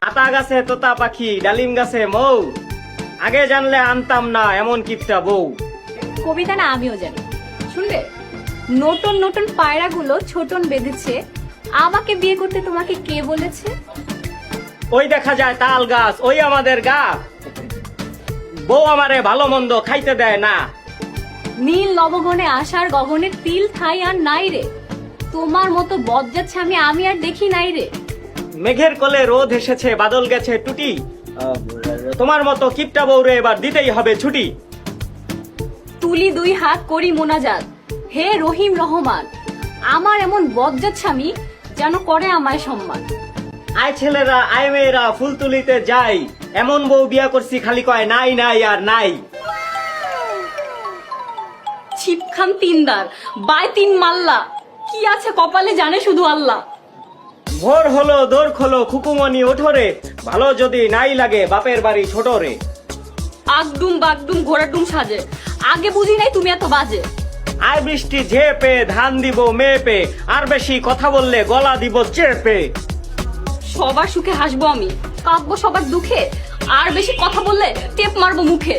আতা গাছে তোতা পাখি, ডালিম গাছে মৌ, আগে জানলে আনতাম না এমন কিপটা বউ। কবিতা না আমিও জানি, শুনবে? নতুন নতুন পায়রাগুলো ছোটন বেঁধেছে, আমাকে বিয়ে করতে তোমাকে কে বলেছে? ওই দেখা যায় তাল গাছ, ওই আমাদের গা, বউ আমারে ভালো মন্দ খাইতে দেয় না। নীল নবগণে আশার গগনে তিল ঠাই আর নাই রে, তোমার মতো বজ্জাচ্ছে আমি আর দেখি নাই রে। মেঘের কোলে রোদ এসেছে, বাদল গেছে টুটি, তোমার মতো কিপটা বউরে এবার দিতেই হবে ছুটি। তুলি দুই হাত করি মোনাজাত, হে রহিম রহমান, আমার এমন বজ্জাচ্ছে যেন করে আমায় সম্মান। আয় ছেলেরা আয় মেয়েরা ফুল তুলিতে যাই, এমন বউ বিয়া করছি খালি কয় নাই নাই আর নাই। ছিপখান তিনদার বাই তিন মাল্লা, কি আছে কপালে জানে শুধু আল্লাহ। ভোর হলো দোর খোলো খুকুমনি ওঠরে, ভালো যদি নাই লাগে বাপের বাড়ি ছোট রে। আগডুম বাগডুম ঘোড়াডুম সাজে, আগে বুঝি নাই তুমি এত বাজে। আয় বৃষ্টি ঝেপে ধান দিব মেপে, আর বেশি কথা বললে গলা দিব চেপে। সবার সুখে হাসবো আমি, কাঁদবো সবার দুঃখে, আর বেশি কথা বললে টেপ মারবো মুখে।